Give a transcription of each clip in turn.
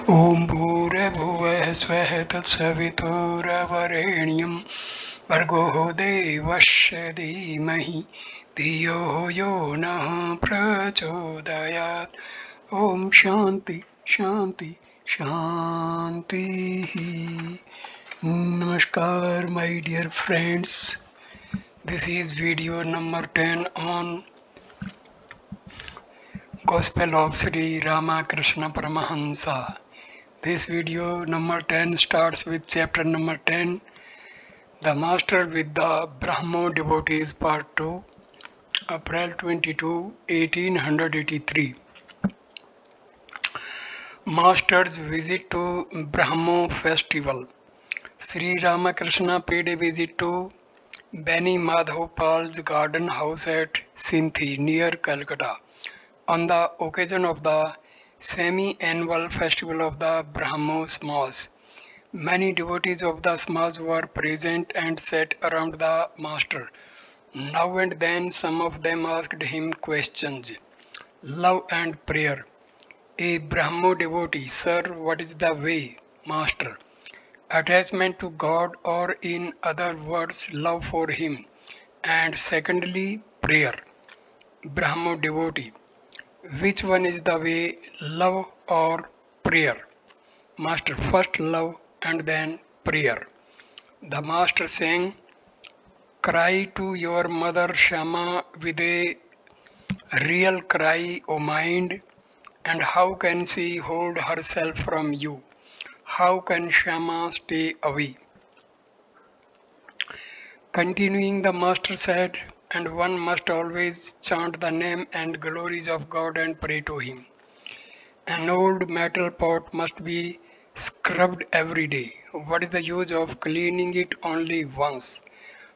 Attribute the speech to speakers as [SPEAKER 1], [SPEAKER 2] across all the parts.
[SPEAKER 1] ॐ भूर्भुवः स्वः तत्सवितुर्वरेण्यं भर्गो देवस्य धीमहि धियो यो नः प्रचोदयात्। ॐ शान्ति शान्ति शान्तिः। Namaskar, my dear friends. This is video number 10 on Gospel of Sri Ramakrishna Paramahansa. This video number 10 starts with chapter number 10, The Master with the Brahmo Devotees Part 2, April 22, 1883. Master's visit to Brahmo festival. Sri Ramakrishna paid a visit to Beni Madhav Pal's garden house at Sinthi near Calcutta on the occasion of the semi-annual festival of the Brahmo Samaj. Many devotees of the Samaj were present and sat around the master. Now and then some of them asked him questions. Love and prayer. A Brahmo devotee, sir, what is the way? Master. Attachment to God, or in other words, love for Him. And secondly, prayer. Brahmo devotee. Which one is the way, love or prayer? Master, first love and then prayer. The master saying, cry to your mother Shama with a real cry, O mind, and how can she hold herself from you? How can Shama stay away? Continuing, the master said, and one must always chant the name and glories of God and pray to Him. An old metal pot must be scrubbed every day. What is the use of cleaning it only once?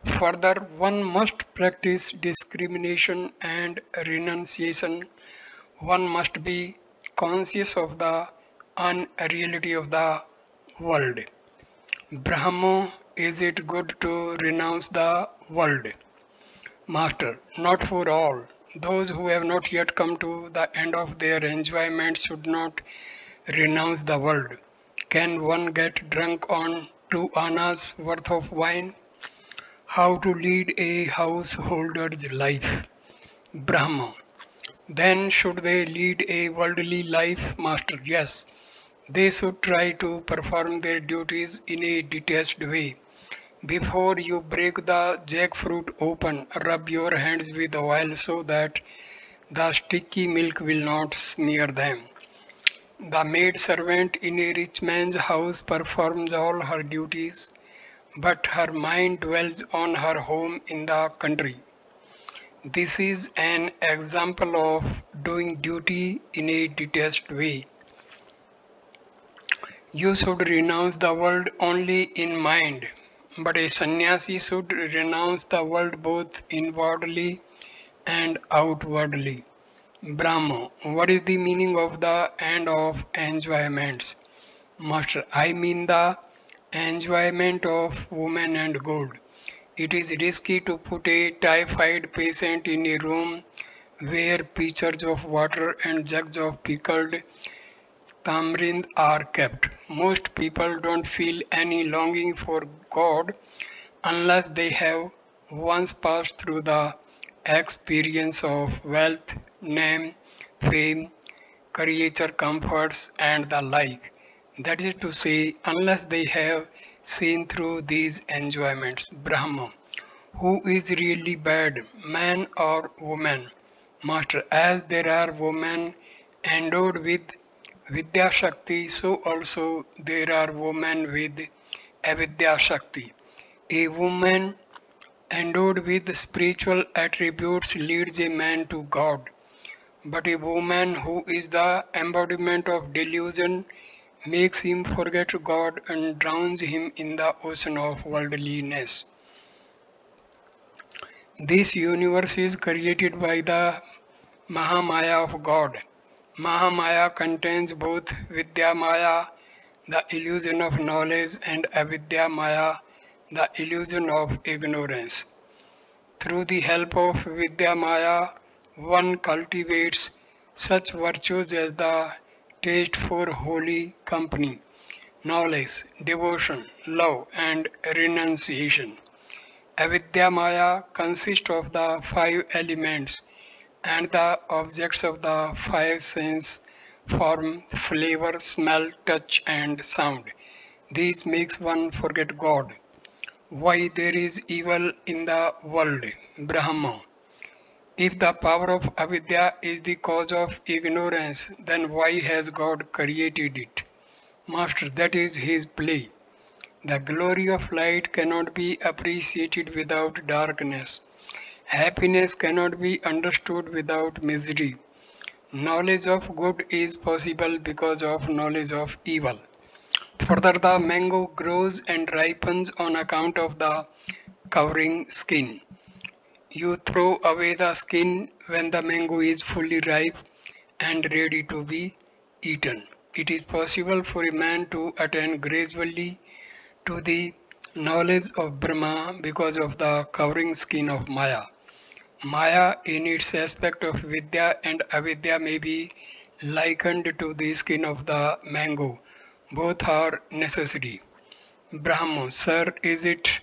[SPEAKER 1] Further, one must practice discrimination and renunciation. One must be conscious of the unreality of the world. Brahmo, is it good to renounce the world? Master, not for all. Those who have not yet come to the end of their enjoyment should not renounce the world. Can one get drunk on 2 annas worth of wine? How to lead a householder's life? Brahma. Then should they lead a worldly life? Master, yes. They should try to perform their duties in a detached way. Before you break the jackfruit open, rub your hands with oil so that the sticky milk will not smear them. The maid servant in a rich man's house performs all her duties, but her mind dwells on her home in the country. This is an example of doing duty in a detached way. You should renounce the world only in mind, but a sannyasi should renounce the world both inwardly and outwardly. Brahmo, what is the meaning of the end of enjoyments? Master, I mean the enjoyment of women and gold. It is risky to put a typhoid patient in a room where pitchers of water and jugs of pickled tamarind are kept. Most people don't feel any longing for God unless they have once passed through the experience of wealth, name, fame, creature comforts, and the like. That is to say, unless they have seen through these enjoyments. Brahma. Who is really bad, man or woman? Master, as there are women endowed with Vidya Shakti, so also there are women with Avidya Shakti. A woman endowed with spiritual attributes leads a man to God, but a woman who is the embodiment of delusion makes him forget God and drowns him in the ocean of worldliness. This universe is created by the Mahamaya of God. Mahamaya contains both Vidya Maya, the illusion of knowledge, and Avidya Maya, the illusion of ignorance. Through the help of Vidya Maya, one cultivates such virtues as the taste for holy company, knowledge, devotion, love, and renunciation. Avidya Maya consists of the five elements and the objects of the five sense form, flavor, smell, touch, and sound. These makes one forget God. Why there is evil in the world? Brahma. If the power of avidya is the cause of ignorance, then why has God created it? Master, that is his play. The glory of light cannot be appreciated without darkness. Happiness cannot be understood without misery. Knowledge of good is possible because of knowledge of evil. Further, the mango grows and ripens on account of the covering skin. You throw away the skin when the mango is fully ripe and ready to be eaten. It is possible for a man to attain gradually to the knowledge of Brahma because of the covering skin of Maya. Maya, in its aspect of Vidya and Avidya, may be likened to the skin of the mango. Both are necessary. Brahmo, sir, is it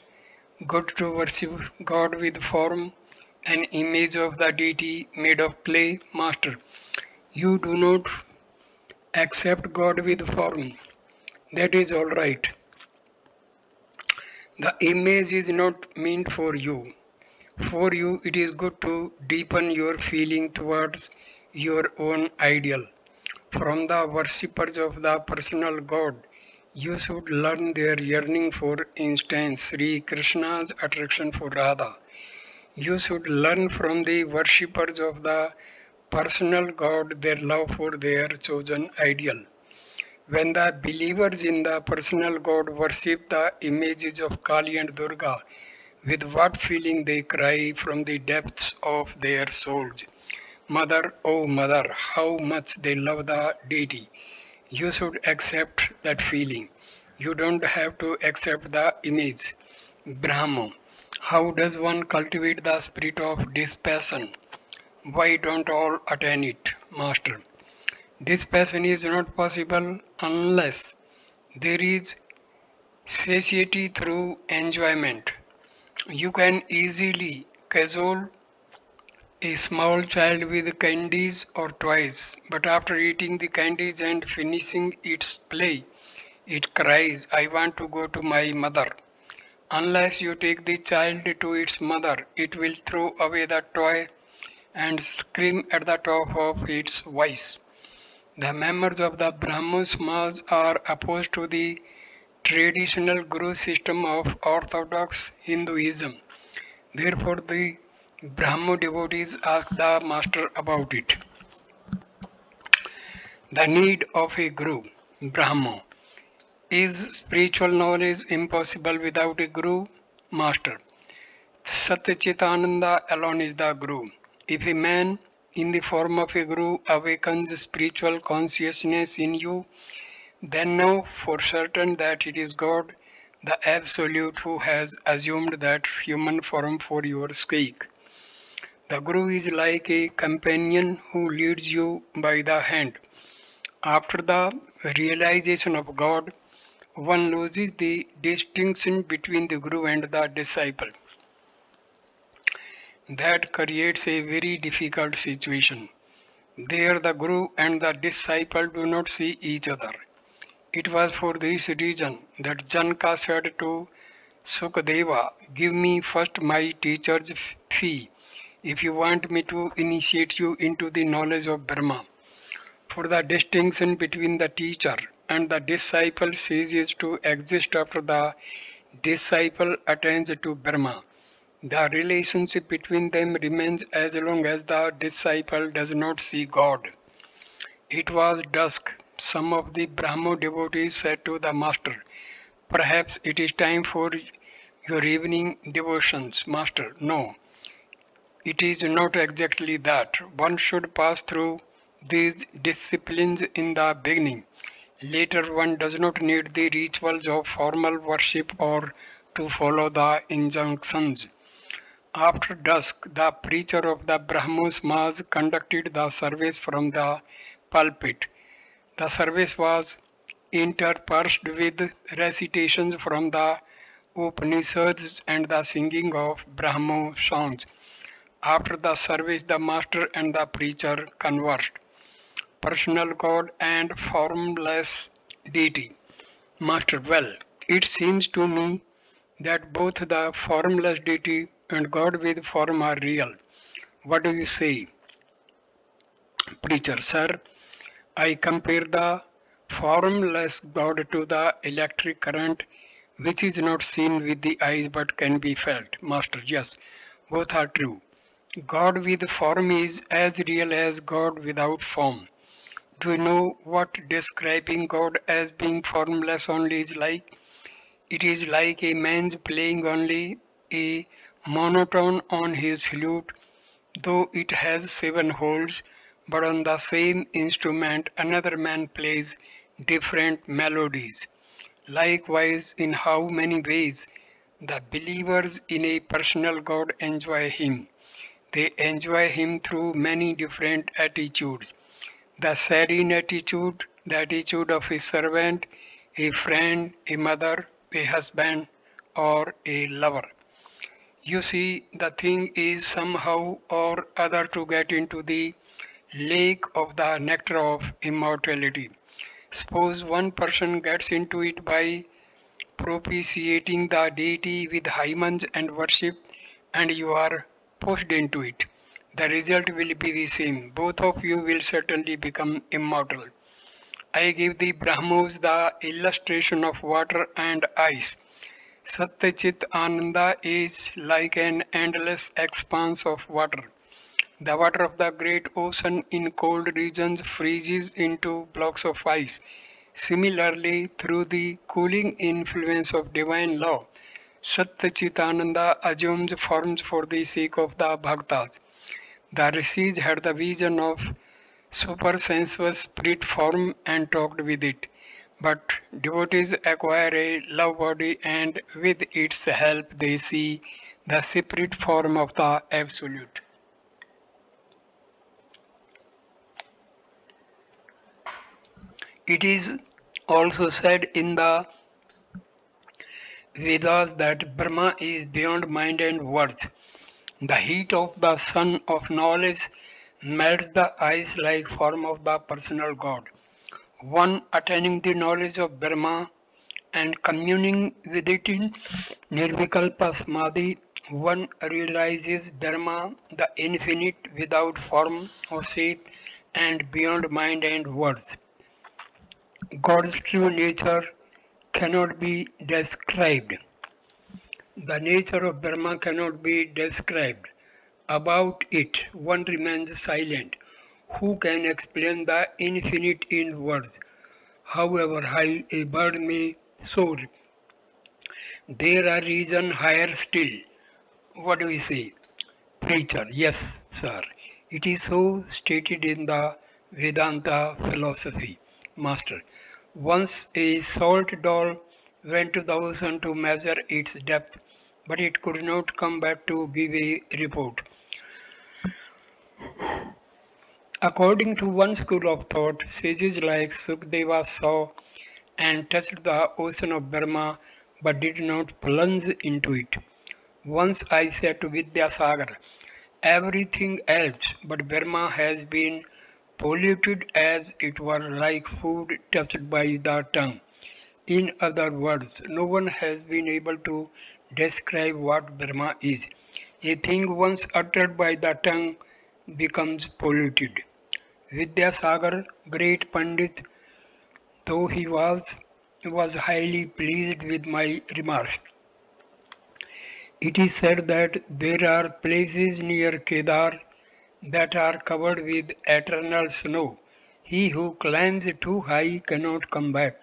[SPEAKER 1] good to worship God with form, an image of the deity made of clay? Master, you do not accept God with form. That is all right. The image is not meant for you. For you, it is good to deepen your feeling towards your own ideal. From the worshippers of the personal God, you should learn their yearning for instance, Sri Krishna's attraction for Radha. You should learn from the worshippers of the personal God their love for their chosen ideal. When the believers in the personal God worship the images of Kali and Durga, with what feeling they cry from the depths of their souls. Mother, oh mother, how much they love the deity. You should accept that feeling. You don't have to accept the image. Brahmo. How does one cultivate the spirit of dispassion? Why don't all attain it, Master? Dispassion is not possible unless there is satiety through enjoyment. You can easily cajole a small child with candies or toys, but after eating the candies and finishing its play, it cries, I want to go to my mother. Unless you take the child to its mother, it will throw away the toy and scream at the top of its voice. The members of the Brahmo Samaj are opposed to the traditional guru system of Orthodox Hinduism. Therefore, the Brahmo devotees ask the master about it. The need of a guru. Brahmo. Is spiritual knowledge impossible without a guru? Master. Satchitananda alone is the guru. If a man in the form of a guru awakens spiritual consciousness in you, then know for certain that it is God, the Absolute, who has assumed that human form for your sake. The Guru is like a companion who leads you by the hand. After the realization of God, one loses the distinction between the Guru and the disciple. That creates a very difficult situation. There the Guru and the disciple do not see each other. It was for this reason that Janaka said to Sukadeva, give me first my teacher's fee if you want me to initiate you into the knowledge of Brahma. For the distinction between the teacher and the disciple ceases to exist after the disciple attains to Brahma. The relationship between them remains as long as the disciple does not see God. It was dusk. Some of the Brahmo devotees said to the master, perhaps it is time for your evening devotions. Master, no, it is not exactly that. One should pass through these disciplines in the beginning. Later, one does not need the rituals of formal worship or to follow the injunctions. After dusk, the preacher of the Brahmo Samaj conducted the service from the pulpit. The service was interspersed with recitations from the Upanishads and the singing of Brahmo songs. After the service, the master and the preacher conversed. Personal God and formless deity. Master, well, it seems to me that both the formless deity and God with form are real. What do you say? Preacher, sir, I compare the formless God to the electric current which is not seen with the eyes but can be felt. Master, yes, both are true. God with form is as real as God without form. Do you know what describing God as being formless only is like? It is like a man's playing only a monotone on his flute, though it has seven holes, but on the same instrument another man plays different melodies. Likewise, in how many ways the believers in a personal God enjoy Him. They enjoy Him through many different attitudes. The serene attitude, the attitude of a servant, a friend, a mother, a husband, or a lover. You see, the thing is somehow or other to get into the lake of the nectar of immortality. Suppose one person gets into it by propitiating the deity with hymns and worship, and you are pushed into it. The result will be the same. Both of you will certainly become immortal. I give the Brahmos the illustration of water and ice. Satyachit Ananda is like an endless expanse of water. The water of the great ocean in cold regions freezes into blocks of ice. Similarly, through the cooling influence of divine law, Satchitananda assumes forms for the sake of the bhaktas. The rishis had the vision of supersensuous spirit form and talked with it. But devotees acquire a love body and with its help they see the spirit form of the Absolute. It is also said in the Vedas that Brahma is beyond mind and words. The heat of the sun of knowledge melts the ice like form of the personal God. One attaining the knowledge of Brahma and communing with it in Nirvikalpa Samadhi, one realizes Brahma, the infinite without form or shape and beyond mind and words. God's true nature cannot be described. The nature of Brahma cannot be described. About it, one remains silent. Who can explain the infinite in words? However high a bird may soar, there are reasons higher still. What do we say? Preacher, yes, sir. It is so stated in the Vedanta philosophy. Master, once a salt doll went to the ocean to measure its depth, but it could not come back to give a report. According to one school of thought, sages like Sukadeva saw and touched the ocean of Brahma but did not plunge into it. Once I said to Vidyasagar, everything else but Brahma has been polluted as it were like food touched by the tongue. In other words, no one has been able to describe what Brahma is. A thing once uttered by the tongue becomes polluted. Vidyasagar, great Pandit, though he was highly pleased with my remarks. It is said that there are places near Kedar that are covered with eternal snow. He who climbs too high cannot come back.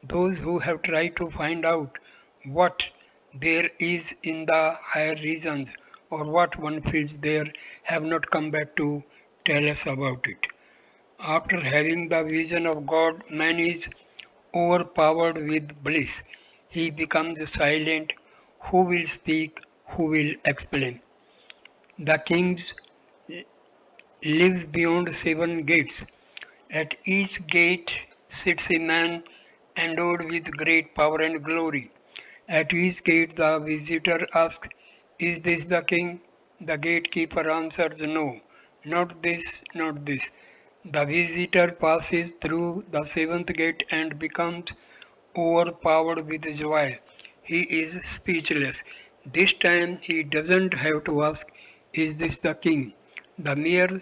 [SPEAKER 1] Those who have tried to find out what there is in the higher regions or what one feels there have not come back to tell us about it. After having the vision of God, man is overpowered with bliss. He becomes silent. Who will speak? Who will explain? The king lives beyond seven gates. At each gate sits a man endowed with great power and glory. At his gate the visitor asks, "Is this the king?" The gatekeeper answers, "No, not this, not this." The visitor passes through the seventh gate and becomes overpowered with joy. He is speechless. This time he doesn't have to ask, "Is this the king?" The mere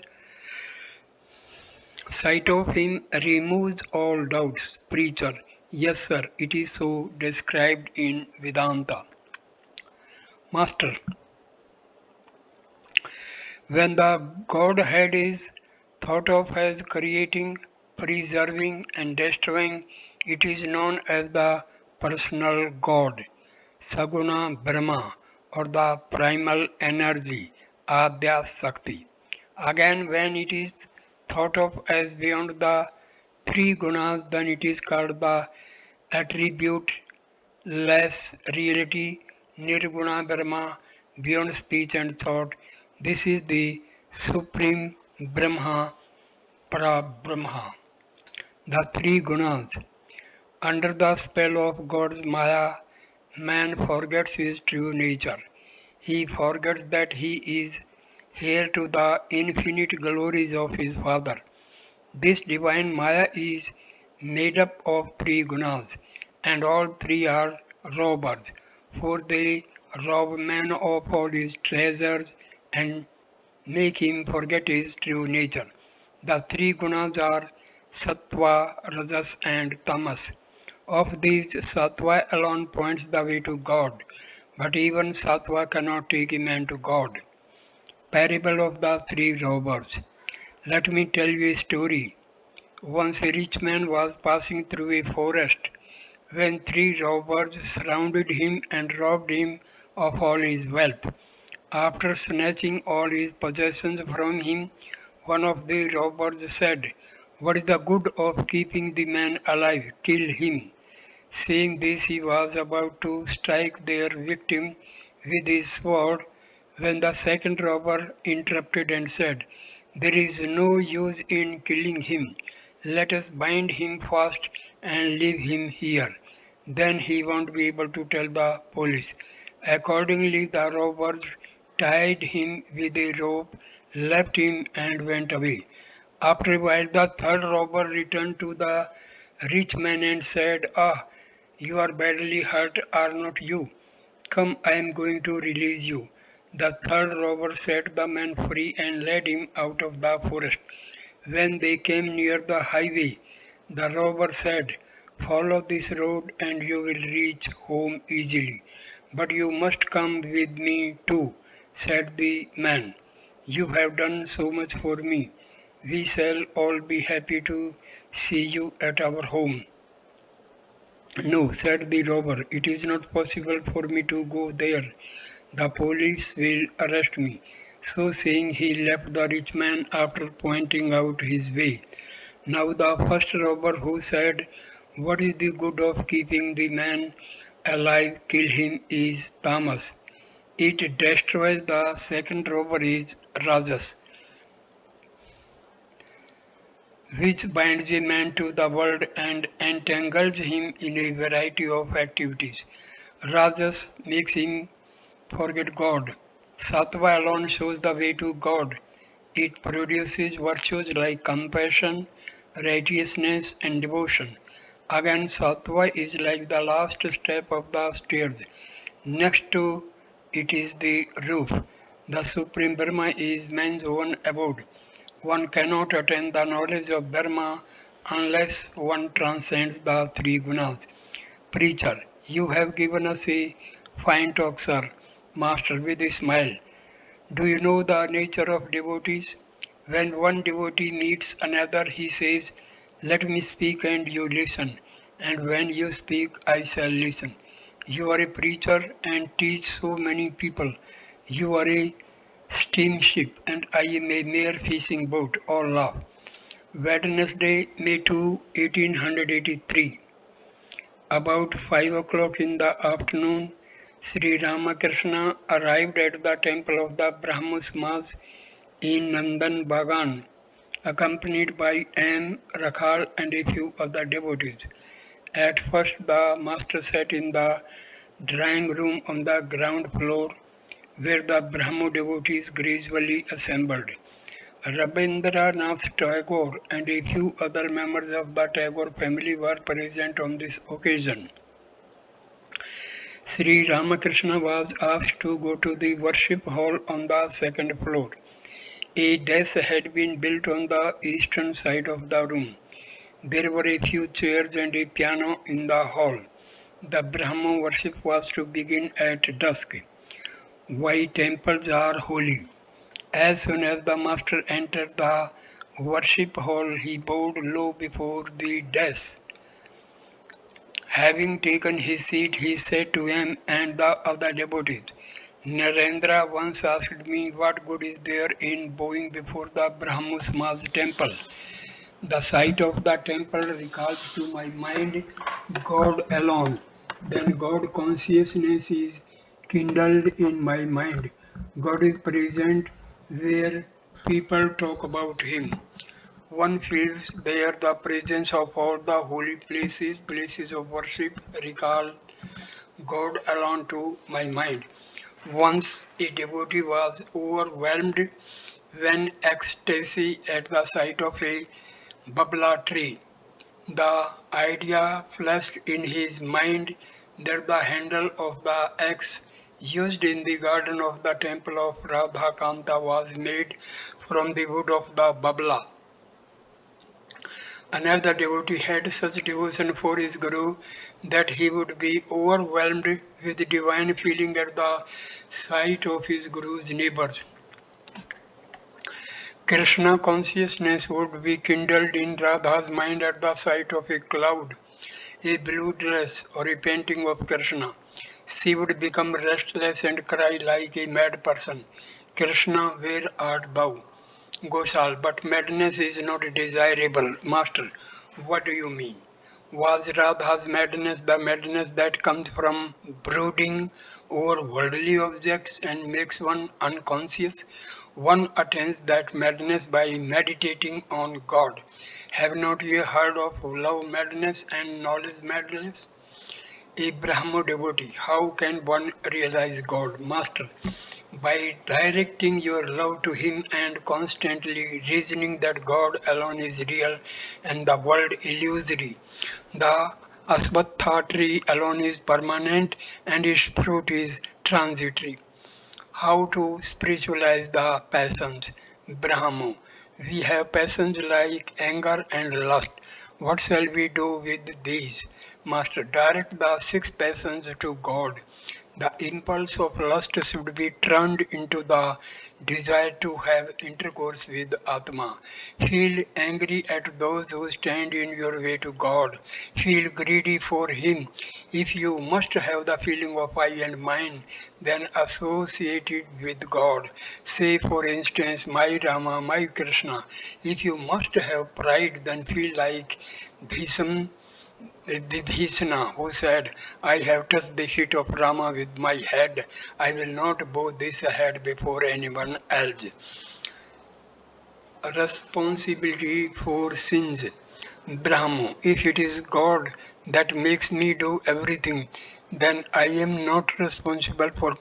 [SPEAKER 1] sight of him removes all doubts. Preacher: Yes, sir, it is so described in Vedanta. Master: When the Godhead is thought of as creating, preserving, and destroying, it is known as the personal God, Saguna Brahma, or the primal energy, Adya Sakti. Again, when it is thought of as beyond the three gunas, then it is called the attribute less reality, Nirguna Brahma, beyond speech and thought. This is the Supreme Brahma, Para-Brahma. The three gunas. Under the spell of God's Maya, man forgets his true nature. He forgets that he is heir to the infinite glories of his Father. This divine Maya is made up of three gunas, and all three are robbers, for they rob man of all his treasures and make him forget his true nature. The three gunas are sattva, rajas, and tamas. Of these, sattva alone points the way to God, but even sattva cannot take a man to God. Parable of the three robbers. Let me tell you a story. Once a rich man was passing through a forest when three robbers surrounded him and robbed him of all his wealth. After snatching all his possessions from him, one of the robbers said, "What is the good of keeping the man alive? Kill him." Saying this, he was about to strike their victim with his sword when the second robber interrupted and said, "There is no use in killing him. Let us bind him fast and leave him here. Then he won't be able to tell the police." Accordingly, the robbers tied him with a rope, left him, and went away. After a while, the third robber returned to the rich man and said, "Ah, you are badly hurt, are not you? Come, I am going to release you." The third robber set the man free and led him out of the forest. When they came near the highway, the robber said, "Follow this road and you will reach home easily." "But you must come with me too," said the man. "You have done so much for me. We shall all be happy to see you at our home." "No," said the robber, "it is not possible for me to go there. The police will arrest me." So saying, he left the rich man after pointing out his way. Now the first robber who said, "What is the good of keeping the man alive? Kill him," is tamas. It destroys. The second robber is rajas, which binds a man to the world and entangles him in a variety of activities. Rajas makes him forget God. Sattva alone shows the way to God. It produces virtues like compassion, righteousness, and devotion. Again, Sattva is like the last step of the stairs. Next to it is the roof. The Supreme Brahma is man's own abode. One cannot attain the knowledge of Brahma unless one transcends the three gunas. Preacher: You have given us a fine talk, sir. Master with a smile: Do you know the nature of devotees? When one devotee meets another, he says, "Let me speak and you listen, and when you speak, I shall listen." You are a preacher and teach so many people. You are a steamship and I am a mere fishing boat. All laugh. Wednesday, May 2, 1883. About 5 o'clock in the afternoon, Sri Ramakrishna arrived at the temple of the Brahmo Samaj in Nandan Bagan. accompanied by M. Rakhal and a few other devotees. At first, the master sat in the drawing room on the ground floor where the Brahmo devotees gradually assembled. Rabindranath Tagore and a few other members of the Tagore family were present on this occasion. Sri Ramakrishna was asked to go to the worship hall on the second floor. A desk had been built on the eastern side of the room. There were a few chairs and a piano in the hall. The Brahmo worship was to begin at dusk. Why temples are holy. As soon as the master entered the worship hall, he bowed low before the desk. Having taken his seat, he said to him and the other devotees, Narendra once asked me what good is there in bowing before the Brahmo Samaj temple. The sight of the temple recalled to my mind God alone. Then God consciousness is kindled in my mind. God is present where people talk about Him. One feels there the presence of all the holy places, places of worship, recall God alone to my mind. Once a devotee was overwhelmed when ecstasy at the sight of a babla tree. The idea flashed in his mind that the handle of the axe used in the garden of the temple of Radha Kanta was made from the wood of the babla. Another devotee had such devotion for his Guru that he would be overwhelmed with divine feeling at the sight of his Guru's neighbors. Krishna consciousness would be kindled in Radha's mind at the sight of a cloud, a blue dress, or a painting of Krishna. She would become restless and cry like a mad person, Krishna, where art thou? Gosal, but madness is not desirable. Master, what do you mean? Was Radha's madness the madness that comes from brooding over worldly objects and makes one unconscious? One attains that madness by meditating on God. Have not you heard of love madness and knowledge madness? A Brahmo devotee, how can one realize God? Master, by directing your love to Him and constantly reasoning that God alone is real and the world illusory. The Asvatha tree alone is permanent and its fruit is transitory. How to spiritualize the passions? Brahmo. We have passions like anger and lust. What shall we do with these? Master, direct the six passions to God. The impulse of lust should be turned into the desire to have intercourse with Atma. Feel angry at those who stand in your way to God. Feel greedy for Him. If you must have the feeling of I and mine, then associate it with God. Say, for instance, my Rama, my Krishna. If you must have pride, then feel like Bhishma Vibhishana, who said, I have touched the feet of Rama with my head, I will not bow this head before anyone else. Responsibility for sins. Brahmo, if it is God that makes me do everything, then I am not responsible for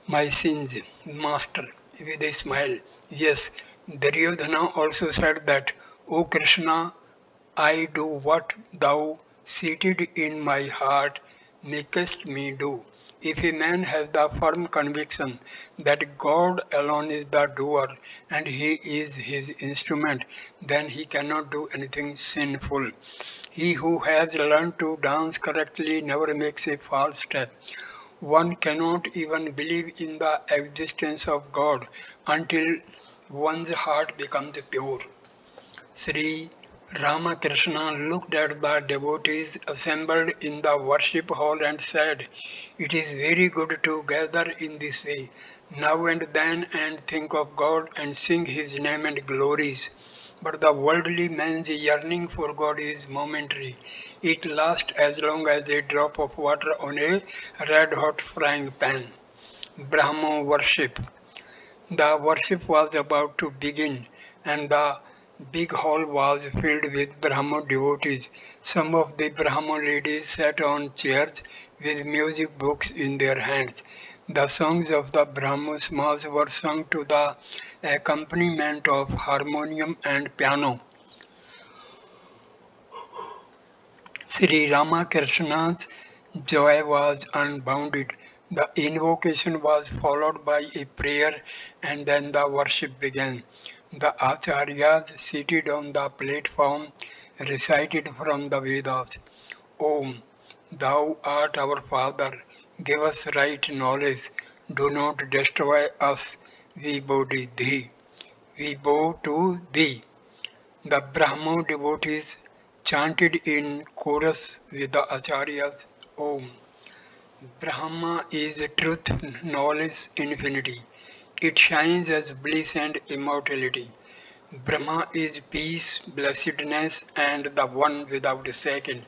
[SPEAKER 1] my sins. Master, with a smile. Yes, Duryodhana also said that, O Krishna, I do what thou seated in my heart makest me do. If a man has the firm conviction that God alone is the doer and he is his instrument, then he cannot do anything sinful. He who has learned to dance correctly never makes a false step. One cannot even believe in the existence of God until one's heart becomes pure. Sri Ramakrishna looked at the devotees assembled in the worship hall and said, It is very good to gather in this way, now and then, and think of God and sing His name and glories. But the worldly man's yearning for God is momentary. It lasts as long as a drop of water on a red hot frying pan. Brahmo worship. The worship was about to begin, and the Big hall was filled with Brahmo devotees. Some of the Brahmo ladies sat on chairs with music books in their hands. The songs of the Brahmo Smas were sung to the accompaniment of harmonium and piano. Sri Ramakrishna's joy was unbounded. The invocation was followed by a prayer and then the worship began. The acharyas seated on the platform recited from the Vedas. Om, thou art our Father, give us right knowledge, do not destroy us, we bow to thee. We bow to thee. The Brahmo devotees chanted in chorus with the acharyas. Om. Brahma is truth, knowledge, infinity. It shines as bliss and immortality. Brahma is peace, blessedness, and the one without a second.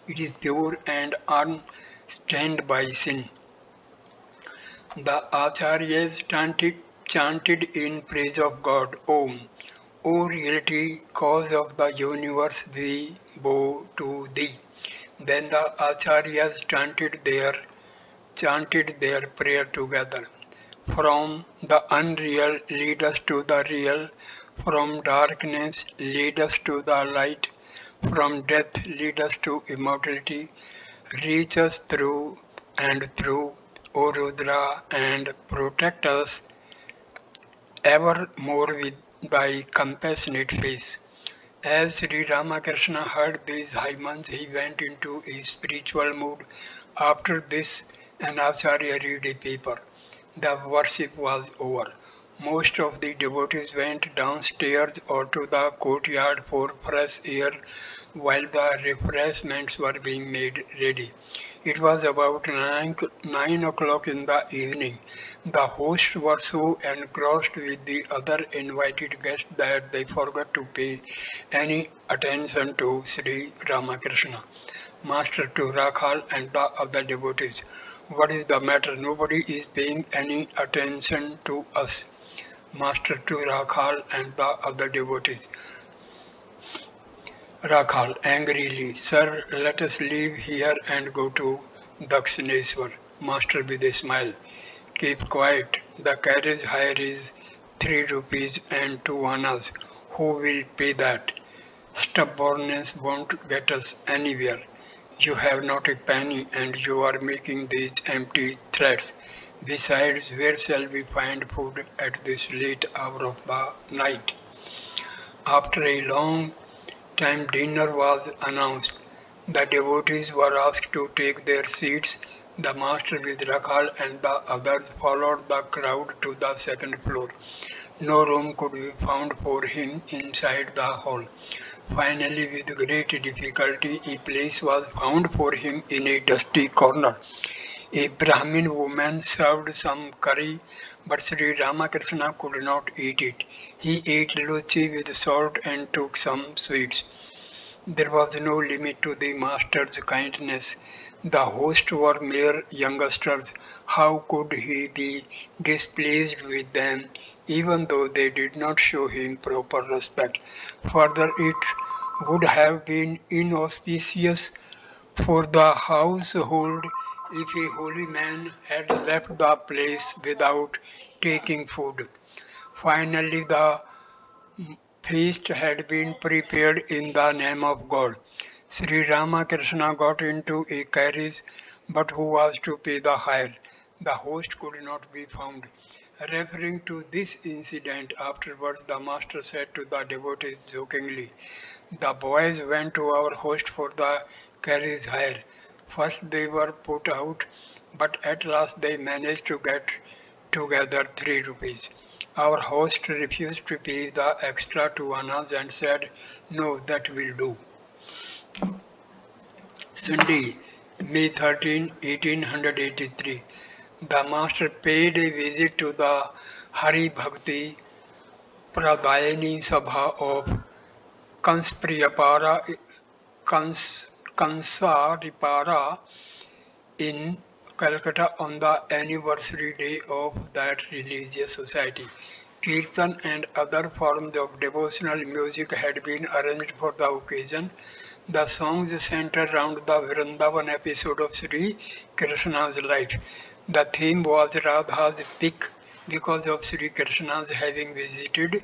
[SPEAKER 1] It is pure and unstained by sin. The acharyas chanted in praise of God. Om. O reality, cause of the universe, we bow to thee. Then the acharyas chanted their prayer together. From the unreal lead us to the real, from darkness lead us to the light, from death lead us to immortality, reach us through and through, O Rudra, and protect us evermore with thy compassionate face. As Sri Ramakrishna heard these hymns, he went into a spiritual mood. After this, an acharya read a paper. The worship was over. Most of the devotees went downstairs or to the courtyard for fresh air while the refreshments were being made ready. It was about 9 o'clock in the evening. The hosts were so engrossed with the other invited guests that they forgot to pay any attention to Sri Ramakrishna, Master to Rakhal and the other devotees. What is the matter? Nobody is paying any attention to us. Master to Rakhal and the other devotees. Rakhal angrily, Sir, let us leave here and go to Dakshineswar. Master with a smile, keep quiet. The carriage hire is 3 rupees and 2 annas. Who will pay that? Stubbornness won't get us anywhere. You have not a penny and you are making these empty threats. Besides, where shall we find food at this late hour of the night? After a long time dinner was announced. The devotees were asked to take their seats. The master with Rakhal and the others followed the crowd to the second floor. No room could be found for him inside the hall. Finally, with great difficulty, a place was found for him in a dusty corner. A Brahmin woman served some curry, but Sri Ramakrishna could not eat it. He ate luchi with salt and took some sweets. There was no limit to the master's kindness. The hosts were mere youngsters. How could he be displeased with them, even though they did not show him proper respect? Further, it would have been inauspicious for the household if a holy man had left the place without taking food. Finally, the feast had been prepared in the name of God. Sri Ramakrishna got into a carriage, but who was to pay the hire? The host could not be found. Referring to this incident, afterwards the master said to the devotees jokingly, the boys went to our host for the carriage hire. First they were put out, but at last they managed to get together 3 rupees. Our host refused to pay the extra 2 annas and said, no, that will do. Sunday, May 13, 1883. The master paid a visit to the Hari Bhakti Pradayani Sabha of Kanspriyapara, Kansaripara in Calcutta on the anniversary day of that religious society. Kirtan and other forms of devotional music had been arranged for the occasion. The songs center around the Vrindavan episode of Sri Krishna's life. The theme was Radha's pick because of Sri Krishna's having visited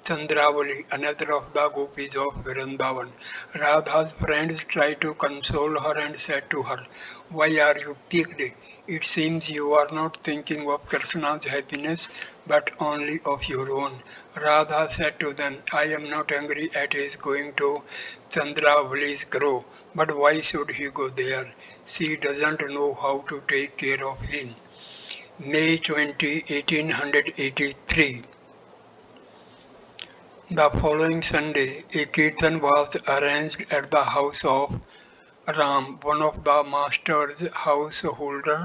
[SPEAKER 1] Chandravali, another of the gopis of Vrindavan. Radha's friends tried to console her and said to her, "Why are you piqued? It seems you are not thinking of Krishna's happiness but only of your own." Radha said to them, "I am not angry at his going to Chandravali's grove, but why should he go there? She doesn't know how to take care of him." May 20, 1883. The following Sunday, a kirtan was arranged at the house of Ram, one of the master's householder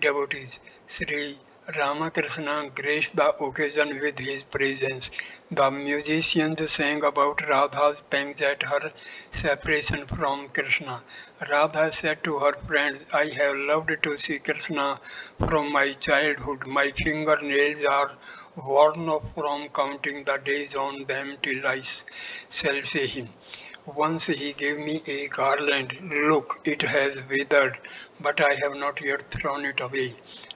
[SPEAKER 1] devotees. Sri Ramakrishna graced the occasion with his presence. The musicians sang about Radha's pangs at her separation from Krishna. Radha said to her friends, "I have loved to see Krishna from my childhood. My fingernails are worn off from counting the days on them till I shall see him. Once he gave me a garland. Look, it has withered, but I have not yet thrown it away.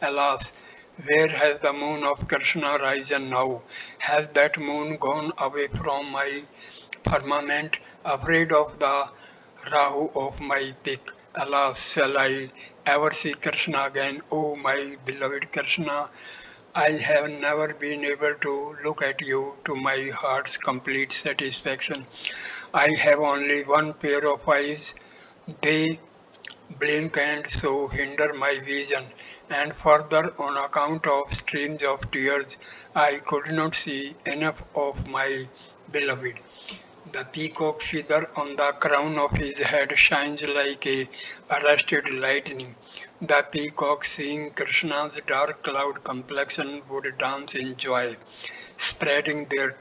[SPEAKER 1] Alas, where has the moon of Krishna risen now? Has that moon gone away from my firmament, afraid of the Rahu of my peak? Alas, shall I ever see Krishna again? Oh, my beloved Krishna, I have never been able to look at you to my heart's complete satisfaction. I have only one pair of eyes. They blink and so hinder my vision. And further, on account of streams of tears, I could not see enough of my beloved. The peacock feather on the crown of his head shines like a arrested lightning. The peacock, seeing Krishna's dark cloud complexion, would dance in joy, spreading their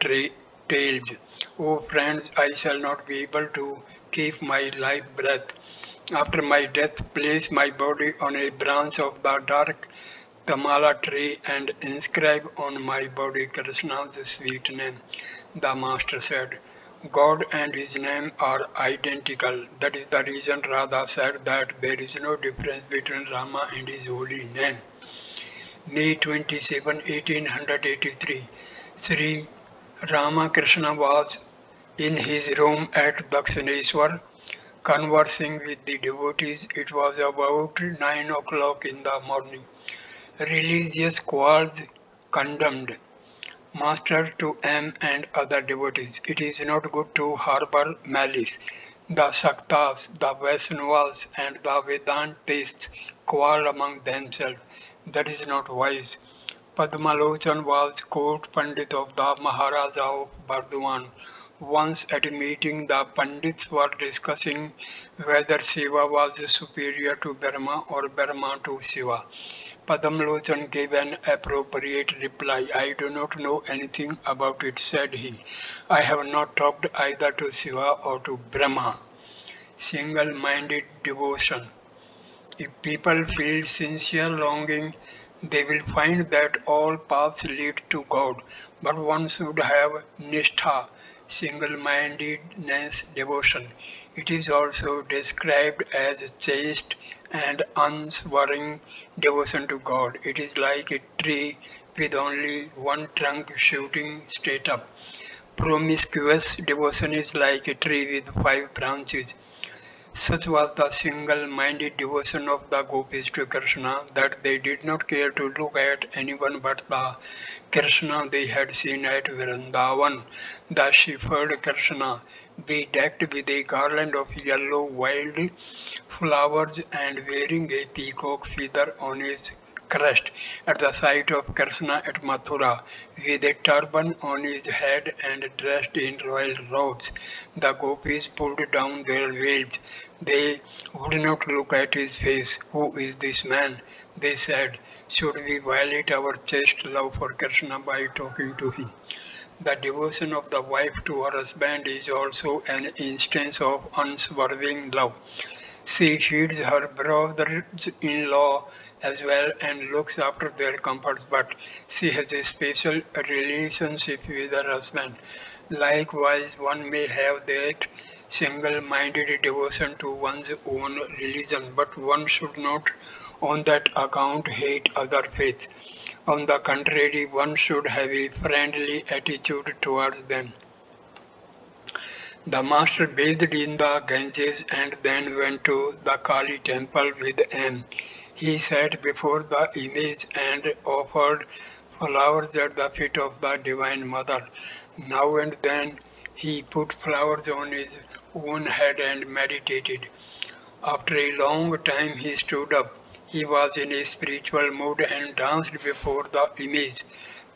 [SPEAKER 1] tails. Oh friends, I shall not be able to keep my life breath. After my death, place my body on a branch of the dark Tamala tree and inscribe on my body Krishna's sweet name." The master said, "God and his name are identical. That is the reason Radha said that there is no difference between Rama and his holy name." May 27, 1883. Sri Ramakrishna was in his room at Dakshineshwar conversing with the devotees. It was about 9 o'clock in the morning. Religious quarrels condemned. Master to M and other devotees. It is not good to harbor malice. The Shaktas, the Vaishnavas and the Vedantists quarrel among themselves. That is not wise. Padmalochan was court Pandit of the Maharaja of Bardwan. Once at a meeting, the Pandits were discussing whether Shiva was superior to Brahma or Brahma to Shiva. Padmalochan gave an appropriate reply. "I do not know anything about it," said he. "I have not talked either to Shiva or to Brahma." Single-minded devotion. If people feel sincere longing, they will find that all paths lead to God. But one should have nishtha, single-mindedness, devotion. It is also described as chaste and unswerving devotion to God. It is like a tree with only one trunk shooting straight up. Promiscuous devotion is like a tree with 5 branches. Such was the single-minded devotion of the gopis to Krishna that they did not care to look at anyone but the Krishna they had seen at Vrindavan. The shepherd Krishna, bedecked with a garland of yellow wild flowers and wearing a peacock feather on his crest at the sight of Krishna at Mathura, with a turban on his head and dressed in royal robes. The gopis pulled down their veils. They would not look at his face. "Who is this man?" they said. "Should we violate our chaste love for Krishna by talking to him?" The devotion of the wife to her husband is also an instance of unswerving love. She feeds her brothers-in-law as well and looks after their comforts, but she has a special relationship with her husband. Likewise, one may have that single-minded devotion to one's own religion, but one should not on that account hate other faiths. On the contrary, one should have a friendly attitude towards them. The master bathed in the Ganges and then went to the Kali temple with M. He sat before the image and offered flowers at the feet of the Divine Mother. Now and then he put flowers on his own head and meditated. After a long time he stood up. He was in a spiritual mood and danced before the image,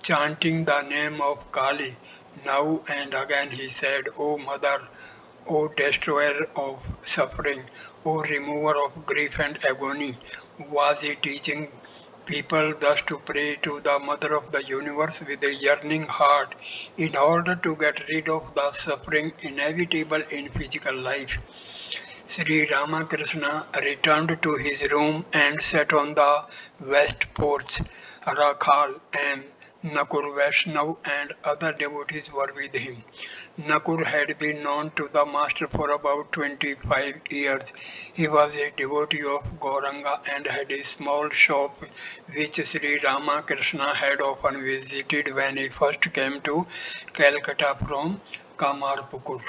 [SPEAKER 1] chanting the name of Kali. Now and again he said, O Mother, O destroyer of suffering, O remover of grief and agony. Was he teaching people thus to pray to the Mother of the universe with a yearning heart in order to get rid of the suffering inevitable in physical life? Sri Ramakrishna returned to his room and sat on the west porch. Rakhal and Nakur Vaishnav and other devotees were with him. Nakur had been known to the master for about 25 years. He was a devotee of Gauranga and had a small shop which Sri Ramakrishna had often visited when he first came to Calcutta from Kamarpukur.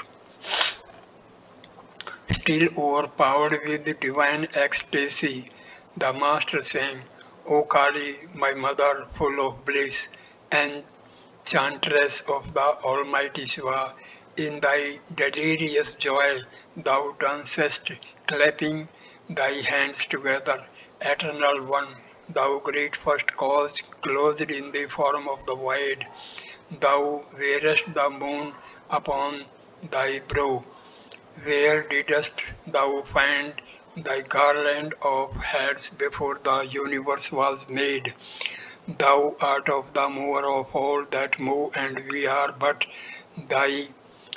[SPEAKER 1] Still overpowered with divine ecstasy, the master sang, O Kali, my mother, full of bliss, enchantress of the Almighty Shiva, in thy delirious joy thou dancest, clapping thy hands together, eternal one, thou great first cause, clothed in the form of the void, thou wearest the moon upon thy brow. Where didst thou find thy garland of heads before the universe was made? Thou art of the mover of all that move, and we are but thy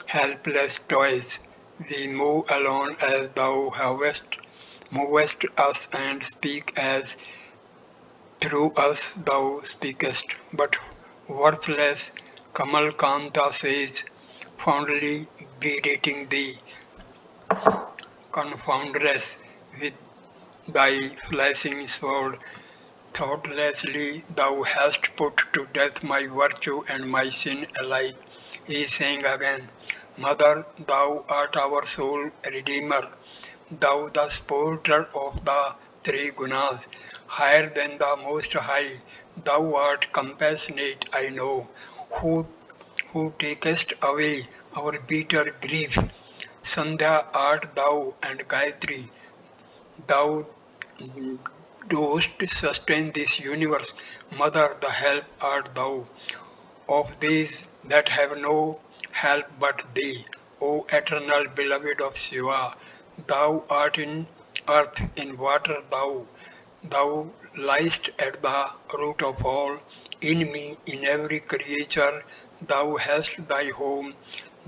[SPEAKER 1] helpless toys. We move alone as thou movest us and speak as through us thou speakest. But worthless Kamal Kanta says, fondly berating thee, confoundress with thy flashing sword. Thoughtlessly thou hast put to death my virtue and my sin alike. He sang again, Mother, thou art our soul redeemer, thou the supporter of the three gunas, higher than the most high, thou art compassionate, I know, who takest away our bitter grief. Sandhya art thou and Gayatri, thou dost sustain this universe. Mother, the help art thou of these that have no help but thee. O eternal beloved of Shiva, thou art in earth, in water thou liest at the root of all. In me, in every creature, thou hast thy home,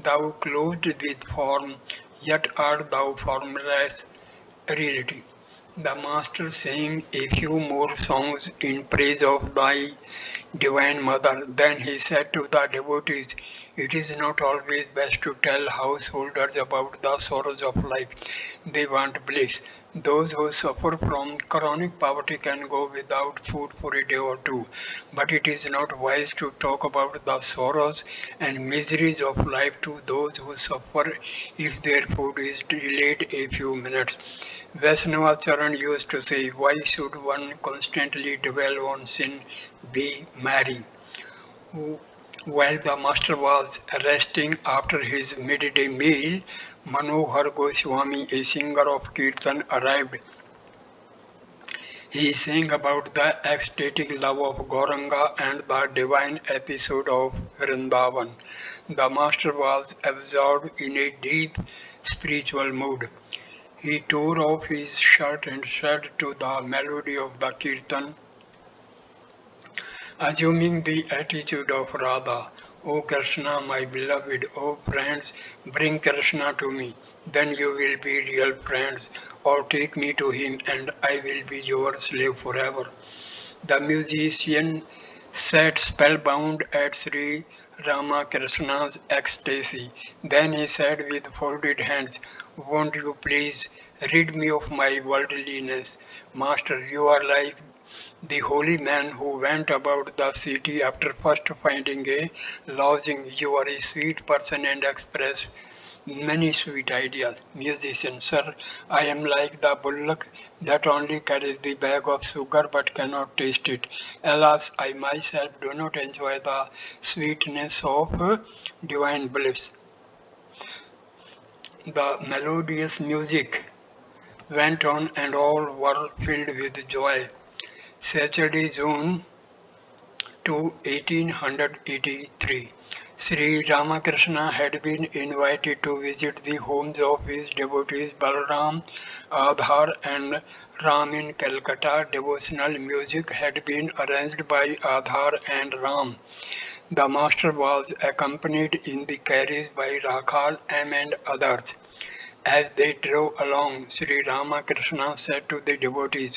[SPEAKER 1] thou clothed with form, yet art thou formless reality. The master sang a few more songs in praise of thy divine mother. Then he said to the devotees, it is not always best to tell householders about the sorrows of life. They want bliss. Those who suffer from chronic poverty can go without food for a day or two, but it is not wise to talk about the sorrows and miseries of life to those who suffer if their food is delayed a few minutes. Vaishnavacharan used to say, why should one constantly dwell on sin, be merry? While the master was resting after his midday meal, Manohar Goswami, a singer of Kirtan, arrived. He sang about the ecstatic love of Gauranga and the divine episode of Vrindavan. The master was absorbed in a deep spiritual mood. He tore off his shirt and said to the melody of the Kirtan, assuming the attitude of Radha, O Krishna, my beloved, O friends, bring Krishna to me, then you will be real friends. or take me to him, and I will be your slave forever. The musician sat spellbound at Sri Ramakrishna's ecstasy. Then he said with folded hands, "Won't you please rid me of my worldliness? Master, you are like the holy man who went about the city after first finding a lodging. You are a sweet person and express many sweet ideas." Musician, sir, I am like the bullock that only carries the bag of sugar but cannot taste it. Alas, I myself do not enjoy the sweetness of divine bliss. The melodious music went on and all were filled with joy. Saturday, June to 1883. Sri Ramakrishna had been invited to visit the homes of his devotees Balram, Adhar and Ram in Calcutta. Devotional music had been arranged by Adhar and Ram. The master was accompanied in the carriage by Rakhal M and others. As they drove along, Sri Ramakrishna said to the devotees,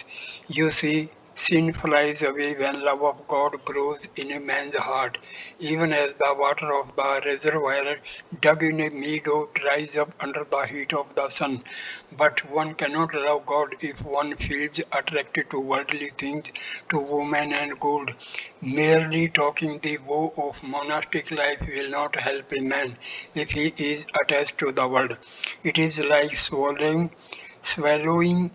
[SPEAKER 1] "You see, sin flies away when love of God grows in a man's heart, even as the water of the reservoir dug in a meadow dries up under the heat of the sun. But one cannot love God if one feels attracted to worldly things, to women and gold. Merely talking the woe of monastic life will not help a man if he is attached to the world. It is like swallowing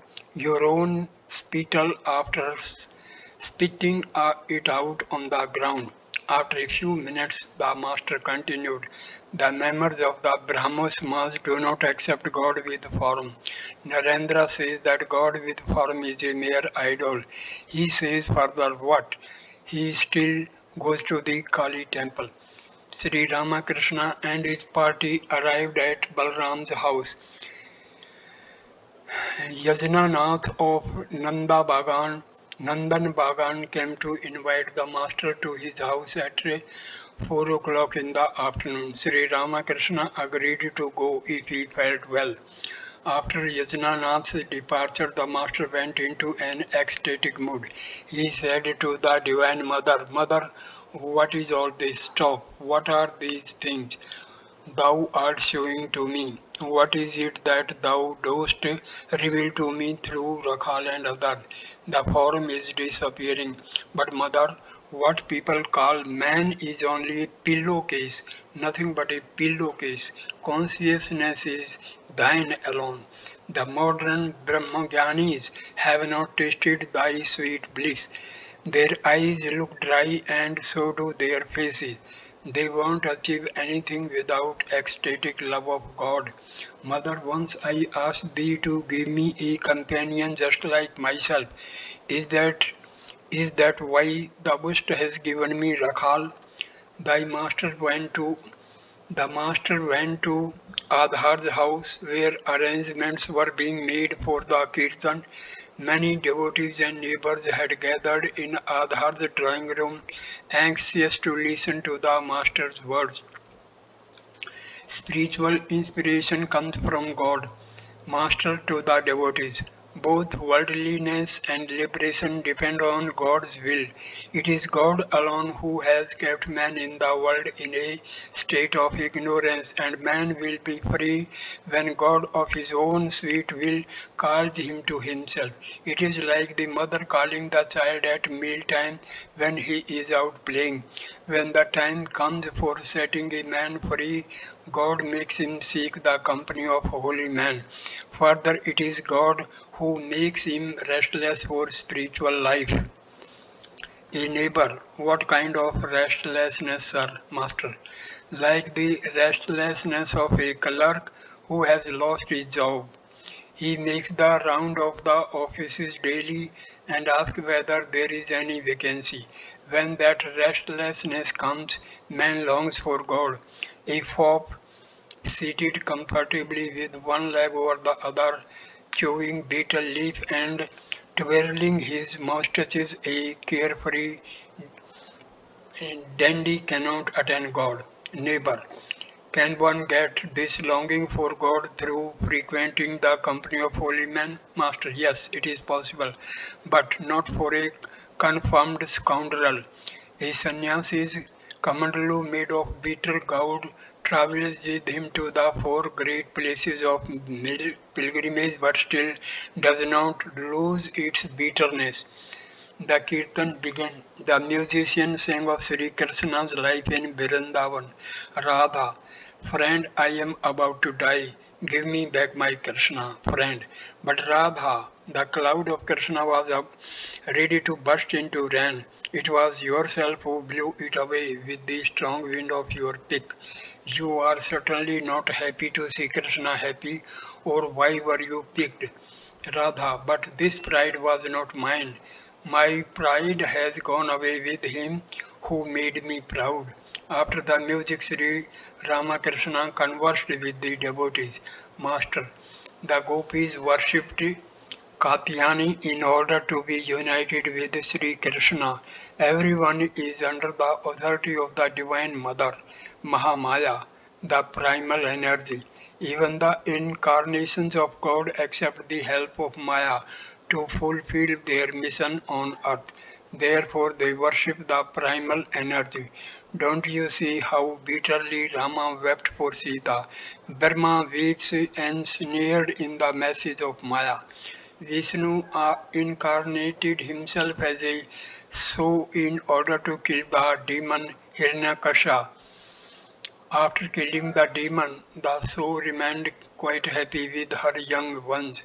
[SPEAKER 1] your own spittle after spitting it out on the ground." After a few minutes, the master continued, "The members of the Brahmo Samaj do not accept God with form. Narendra says that God with form is a mere idol. He says further what? He still goes to the Kali temple." Sri Ramakrishna and his party arrived at Balram's house. Yajnanath of Nandan Bagan came to invite the master to his house at 4 o'clock in the afternoon. Sri Ramakrishna agreed to go if he felt well. After Yajnanath's departure, the master went into an ecstatic mood. He said to the Divine Mother, "Mother, what is all this? Stop. What are these things thou art showing to me? What is it that thou dost reveal to me through Rakhal and others? The form is disappearing. But mother, what people call man is only a pillowcase, nothing but a pillowcase. Consciousness is thine alone. The modern Brahmagyanis have not tasted thy sweet bliss. Their eyes look dry and so do their faces. They won't achieve anything without ecstatic love of God. Mother, once I asked thee to give me a companion just like myself. Is that is that why the Buddha has given me Rakhal?" Thy master went to the master went to Adhar's house where arrangements were being made for the kirtan. Many devotees and neighbors had gathered in Adhar's drawing room, anxious to listen to the master's words. Spiritual inspiration comes from God, Master to the devotees. Both worldliness and liberation depend on God's will. It is God alone who has kept man in the world in a state of ignorance, and man will be free when God of his own sweet will calls him to himself. It is like the mother calling the child at mealtime when he is out playing. When the time comes for setting a man free, God makes him seek the company of holy men. Further, it is God who makes him restless for spiritual life. A neighbor, what kind of restlessness, sir, master? Like the restlessness of a clerk who has lost his job. He makes the round of the offices daily and asks whether there is any vacancy. When that restlessness comes, man longs for God. A fop seated comfortably with one leg over the other, chewing betel leaf and twirling his moustaches, a carefree dandy cannot attain God. Neighbor, Can one get this longing for God through frequenting the company of holy men? Master, yes, it is possible, but not for a confirmed scoundrel. A sannyasis Kamandalu made of beetle gourd travels with him to the four great places of pilgrimage but still does not lose its bitterness. The kirtan began. The musician sang of Sri Krishna's life in Vrindavan. Radha, friend, I am about to die. Give me back my Krishna, friend. But Radha, the cloud of Krishna was up, ready to burst into rain. It was yourself who blew it away with the strong wind of your pick. You are certainly not happy to see Krishna happy, or why were you picked? Radha, but this pride was not mine. My pride has gone away with him who made me proud. After the music, Sri Ramakrishna conversed with the devotees. Master, the gopis worshipped Katyayani in order to be united with Sri Krishna. Everyone is under the authority of the Divine Mother, Mahamaya, the primal energy. Even the incarnations of God accept the help of Maya to fulfill their mission on earth. Therefore, they worship the primal energy. Don't you see how bitterly Rama wept for Sita? Brahma weeps ensnared in the message of Maya. Vishnu incarnated himself as a sow in order to kill the demon Hiranyakasha. After killing the demon, the sow remained quite happy with her young ones,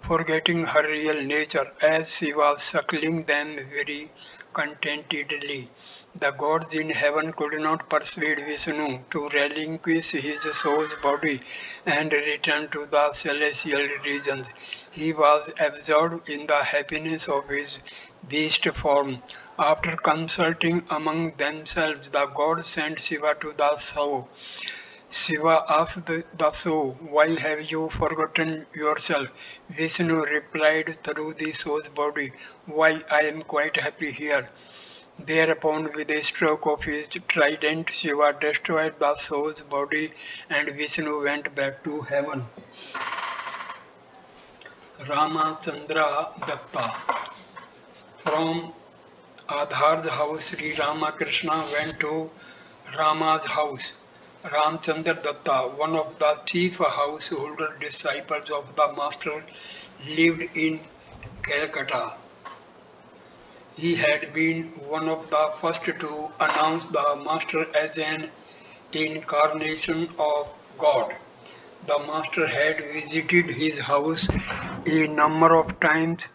[SPEAKER 1] forgetting her real nature as she was suckling them very contentedly. The gods in heaven could not persuade Vishnu to relinquish his soul's body and return to the celestial regions. He was absorbed in the happiness of his beast form. After consulting among themselves, the gods sent Shiva to the sow. Shiva asked the soul, why have you forgotten yourself? Vishnu replied through the soul's body, why I am quite happy here. Thereupon, with a stroke of his trident, Shiva destroyed the soul's body and Vishnu went back to heaven. Ramachandra Datta. From Adhar's house, Sri Ramakrishna went to Rama's house. Ramchandra Datta, one of the chief householder disciples of the master, lived in Calcutta. He had been one of the first to announce the master as an incarnation of God. The master had visited his house a number of times,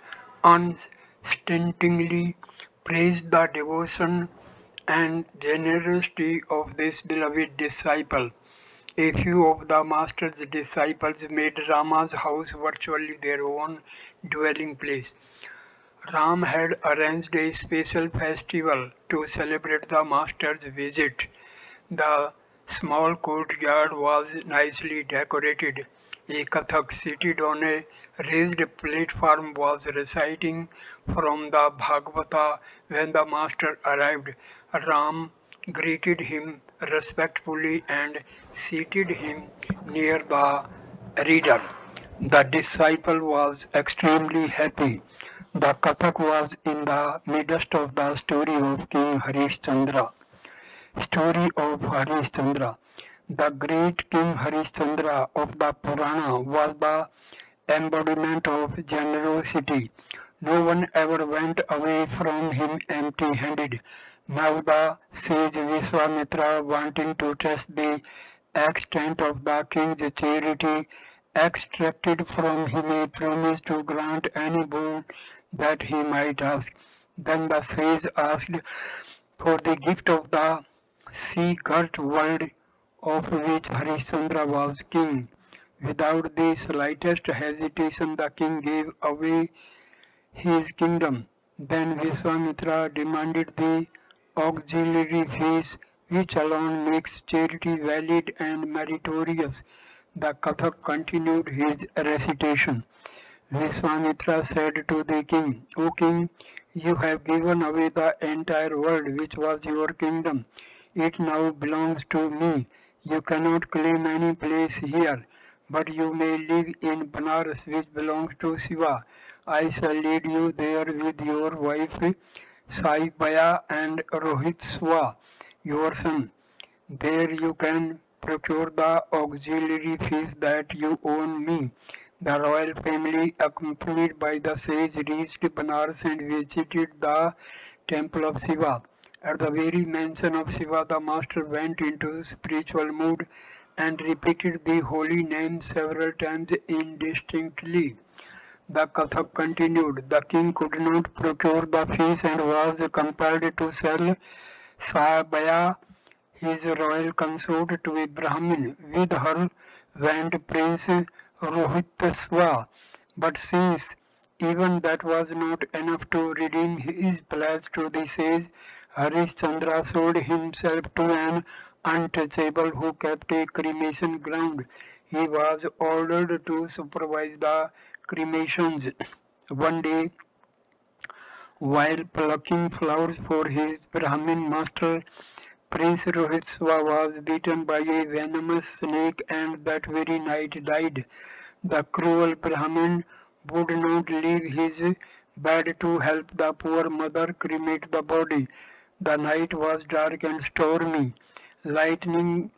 [SPEAKER 1] unstintingly praised the devotion and generosity of this beloved disciple. A few of the master's disciples made Rama's house virtually their own dwelling place. Ram had arranged a special festival to celebrate the master's visit. The small courtyard was nicely decorated. A Kathak seated on a raised platform was reciting from the Bhagavata when the master arrived. Ram greeted him respectfully and seated him near the reader. The disciple was extremely happy. The Kathak was in the midst of the story of King Harishchandra. Story of Harishchandra. The great King Harishchandra of the Purana was the embodiment of generosity. No one ever went away from him empty-handed. Now the sage Vishwamitra, wanting to test the extent of the king's charity, extracted from him a promise to grant any boon that he might ask. Then the sage asked for the gift of the sea-girt world of which Harishchandra was king. Without the slightest hesitation, the king gave away his kingdom. Then Vishwamitra demanded the auxiliary fees, which alone makes charity valid and meritorious. The Kathak continued his recitation. Vishwamitra said to the king, O king, you have given away the entire world which was your kingdom. It now belongs to me. You cannot claim any place here, but you may live in Banaras, which belongs to Shiva. I shall lead you there with your wife Saibaya and Rohitswa, your son. There you can procure the auxiliary fees that you owe me. The royal family, accompanied by the sage, reached Banaras and visited the temple of Shiva. At the very mention of Shiva, the master went into spiritual mood and repeated the holy name several times indistinctly. The Kathak continued. The king could not procure the fees and was compelled to sell Sabaya, his royal consort, to a Brahmin. With her went Prince Rohitaswa, but since even that was not enough to redeem his pledge to the sage, Harishchandra sold himself to an untouchable who kept a cremation ground. He was ordered to supervise the cremations. One day, while plucking flowers for his Brahmin master, Prince Rohitswa was bitten by a venomous snake and that very night died. The cruel Brahmin would not leave his bed to help the poor mother cremate the body. The night was dark and stormy. Lightning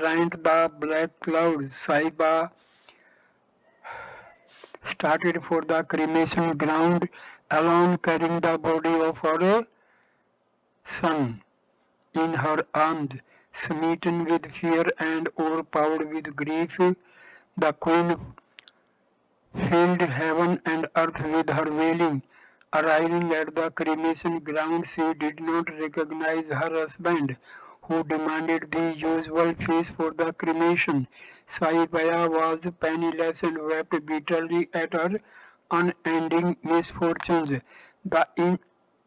[SPEAKER 1] rent the black clouds. Saiba started for the cremation ground alone, carrying the body of her son in her arms. Smitten with fear and overpowered with grief, the queen filled heaven and earth with her wailing. Arriving at the cremation ground, she did not recognize her husband, who demanded the usual fees for the cremation. Saibaya was penniless and wept bitterly at her unending misfortunes. The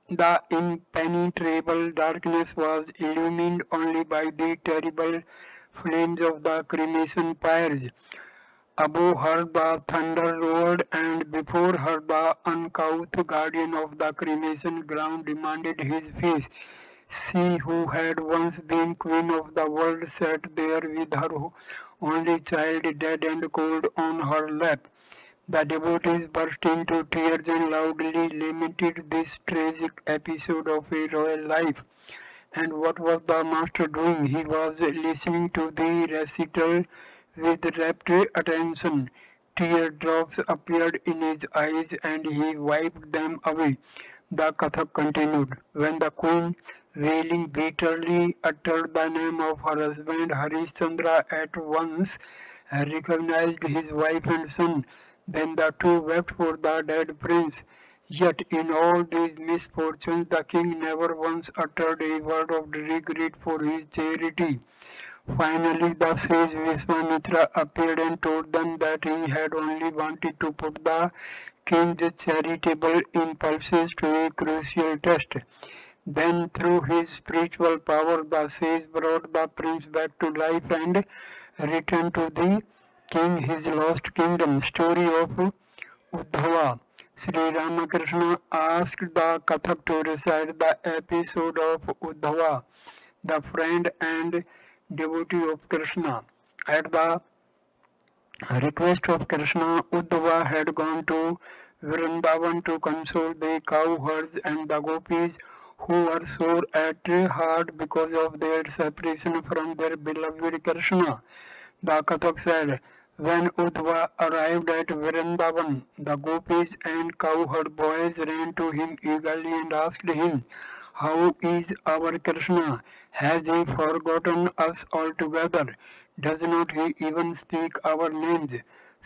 [SPEAKER 1] the impenetrable darkness was illumined only by the terrible flames of the cremation pyres. Above her the thunder roared, and before her the uncouth guardian of the cremation ground demanded his fees. She who had once been queen of the world sat there with her only child dead and cold on her lap. The devotees burst into tears and loudly lamented this tragic episode of a royal life. And what was the master doing? He was listening to the recital with rapt attention. Teardrops appeared in his eyes and he wiped them away. The Kathak continued. When the queen, wailing bitterly, uttered the name of her husband, Harishchandra at once recognized his wife and son. Then the two wept for the dead prince. Yet in all these misfortunes the king never once uttered a word of regret for his charity. Finally the sage Vishwamitra appeared and told them that he had only wanted to put the king's charitable impulses to a crucial test. Then through his spiritual power the sage brought the prince back to life and returned to the king his lost kingdom. Story of Uddhava. Sri Ramakrishna asked the Kathak to recite the episode of Uddhava, the friend and devotee of Krishna. At the request of Krishna, Uddhava had gone to Vrindavan to console the cowherds and the gopis who were sore at heart because of their separation from their beloved Krishna. The Kathak said, when Uddhava arrived at Vrindavan, the gopis and cowherd boys ran to him eagerly and asked him, how is our Krishna? Has he forgotten us altogether? Does not he even speak our names?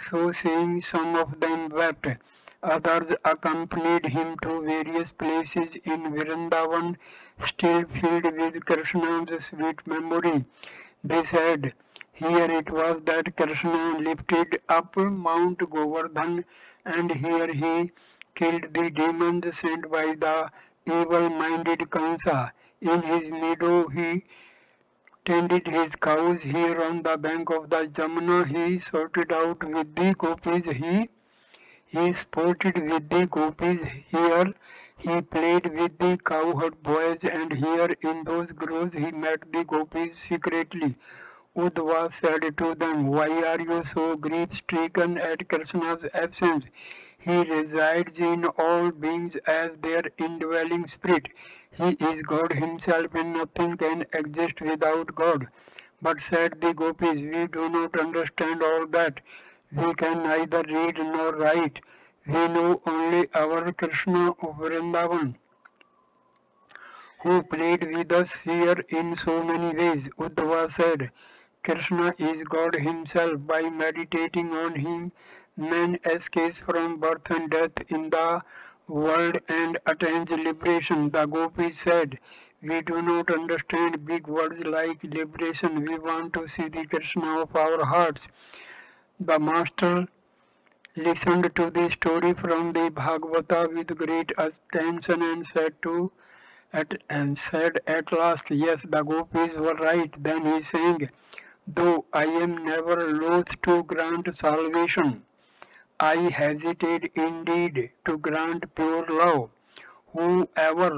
[SPEAKER 1] So saying, some of them wept. Others accompanied him to various places in Vrindavan, still filled with Krishna's sweet memory. They said, here it was that Krishna lifted up Mount Govardhan, and here he killed the demons sent by the evil-minded Kansa. In his meadow he tended his cows. Here on the bank of the Jamuna he sorted out with the gopis. He sported with the gopis. Here he played with the cowherd boys, and here in those groves he met the gopis secretly. Uddhava said to them, "Why are you so grief-stricken at Krishna's absence? He resides in all beings as their indwelling spirit. He is God himself and nothing can exist without God." But said the gopis, "We do not understand all that. We can neither read nor write. We know only our Krishna of Vrindavan, who played with us here in so many ways." Uddhava said, "Krishna is God himself. By meditating on him, man escapes from birth and death in the world and attains liberation." The gopis said, "We do not understand big words like liberation. We want to see the Krishna of our hearts." The master listened to the story from the Bhagavata with great attention and said at last, "Yes, the gopis were right." Then he sang, "Though I am never loath to grant salvation, I hesitate indeed to grant pure love. Whoever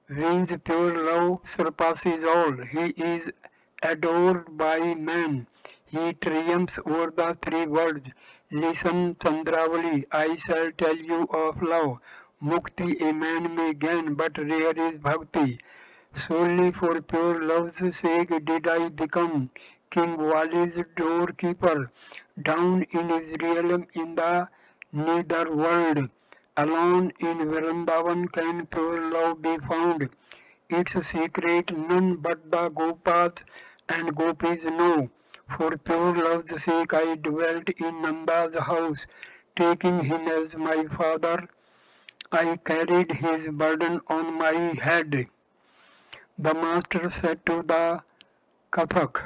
[SPEAKER 1] wins pure love surpasses all. He is adored by men. He triumphs over the three worlds. Listen, Chandravali, I shall tell you of love. Mukti a man may gain, but rare is bhakti. Solely for pure love's sake did I become King Wali's doorkeeper. Down in his realm in the nether world, alone in Vrindavan can pure love be found. Its secret none but the Gopas and Gopis know. For pure love's sake I dwelt in Nanda's house, taking him as my father. I carried his burden on my head." The master said to the Kathak,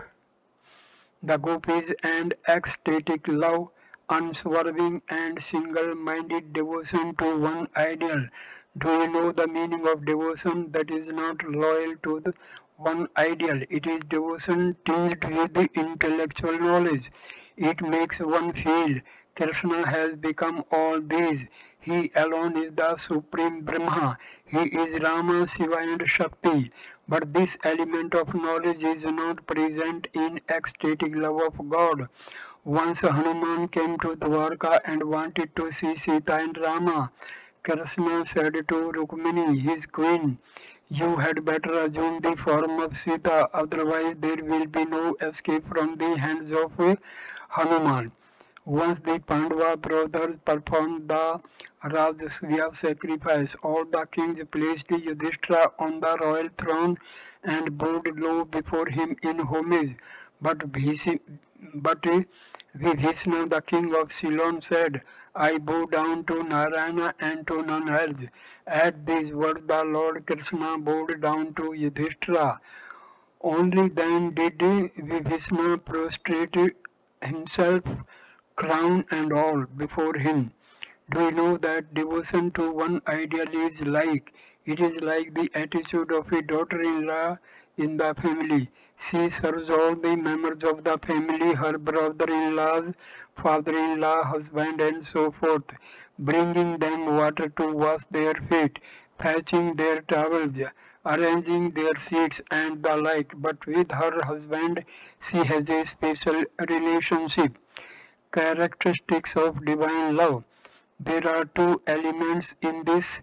[SPEAKER 1] "The gopis and ecstatic love, unswerving and single-minded devotion to one ideal. Do you know the meaning of devotion? That is not loyal to the one ideal. It is devotion tinged with the intellectual knowledge. It makes one feel Krishna has become all these. He alone is the supreme Brahma. He is Rama, Shiva and Shakti. But this element of knowledge is not present in ecstatic love of God. Once Hanuman came to Dwarka and wanted to see Sita and Rama. Krishna said to Rukmini, his queen, "You had better assume the form of Sita, otherwise there will be no escape from the hands of Hanuman." Once the Pandava brothers performed the Rajasviya sacrifice, all the kings placed Yudhishthira on the royal throne and bowed low before him in homage. But Vibhishana, the king of Ceylon, said, "I bow down to Narayana and to none else." At these words, the Lord Krishna bowed down to Yudhishthira. Only then did Vibhishana prostrate himself, crown and all, before him. Do you know that devotion to one ideal is like? It is like the attitude of a daughter-in-law in the family. She serves all the members of the family, her brother-in-laws, father-in-law, husband, and so forth, bringing them water to wash their feet, fetching their towels, arranging their seats, and the like. But with her husband, she has a special relationship. Characteristics of divine love. There are two elements in this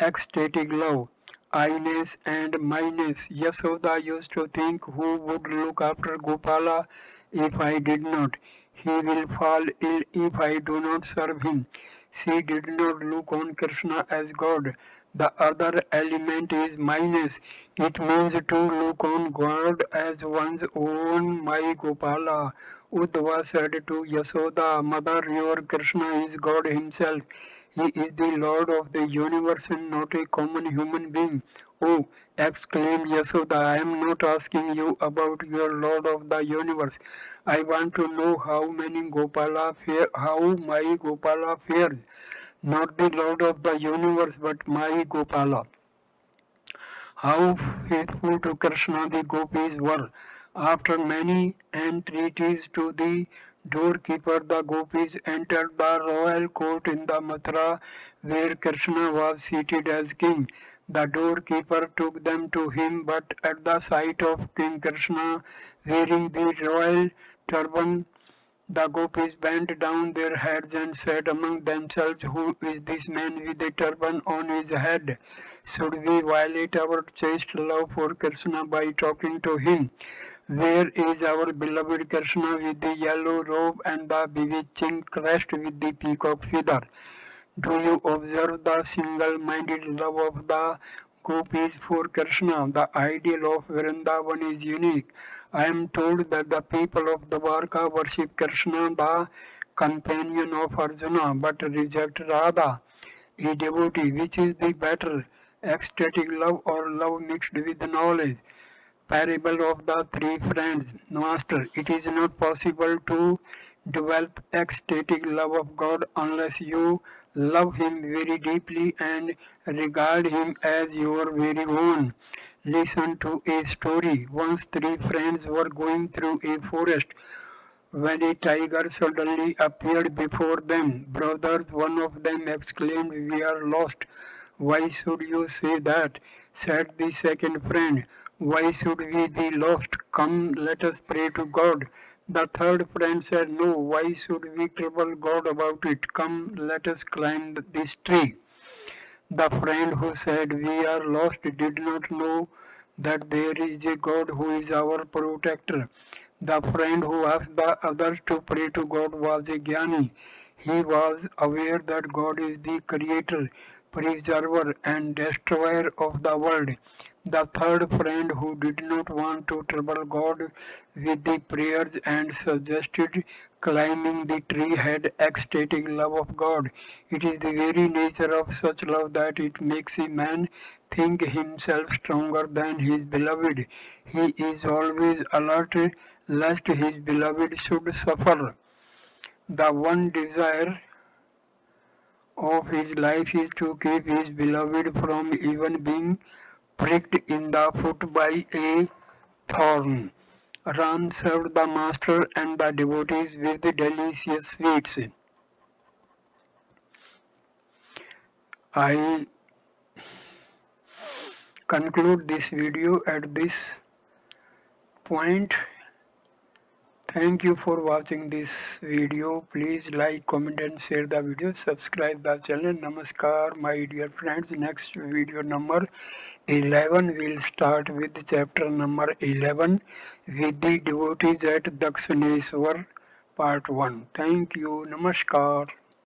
[SPEAKER 1] ecstatic love, I-ness and my-ness. Yasoda used to think, "Who would look after Gopala if I did not? He will fall ill if I do not serve him." She did not look on Krishna as God. The other element is my-ness. It means to look on God as one's own, my Gopala. Uddhava said to Yasoda, "Mother, your Krishna is God himself. He is the Lord of the universe and not a common human being." "Oh," exclaimed Yasoda, "I am not asking you about your Lord of the universe. I want to know how my Gopala fares. Not the Lord of the universe, but my Gopala." How faithful to Krishna the gopis were. After many entreaties to the doorkeeper, the gopis entered the royal court in the Mathura where Krishna was seated as king. The doorkeeper took them to him, but at the sight of King Krishna wearing the royal turban, the gopis bent down their heads and said among themselves, "Who is this man with a turban on his head? Should we violate our chaste love for Krishna by talking to him? Where is our beloved Krishna with the yellow robe and the bewitching crest with the peacock feather? Do you observe the single-minded love of the gopis for Krishna? The ideal of Vrindavan is unique. I am told that the people of Dwarka worship Krishna, the companion of Arjuna, but reject Radha, a devotee. Which is the better, ecstatic love or love mixed with knowledge? Parable of the three friends. Master, it is not possible to develop ecstatic love of God unless you love Him very deeply and regard Him as your very own. Listen to a story. Once three friends were going through a forest when a tiger suddenly appeared before them. Brothers, one of them exclaimed, "We are lost." "Why should you say that?" said the second friend. "Why should we be lost? Come, let us pray to God." The third friend said, "No, why should we trouble God about it? Come, let us climb this tree." The friend who said, "We are lost," did not know that there is a God who is our protector. The friend who asked the others to pray to God was a Jnani. He was aware that God is the creator, preserver, and destroyer of the world. The third friend who did not want to trouble God with the prayers and suggested climbing the tree had ecstatic love of God. It is the very nature of such love that it makes a man think himself stronger than his beloved. He is always alert lest his beloved should suffer. The one desire of his life is to keep his beloved from even being pricked in the foot by a thorn. Ram served the master and the devotees with delicious sweets. I conclude this video at this point. Thank you for watching this video. Please like, comment and share the video. Subscribe the channel. Namaskar my dear friends. Next video number 11 will start with chapter number 11 with the devotees at Dakshineshwar part 1. Thank you. Namaskar.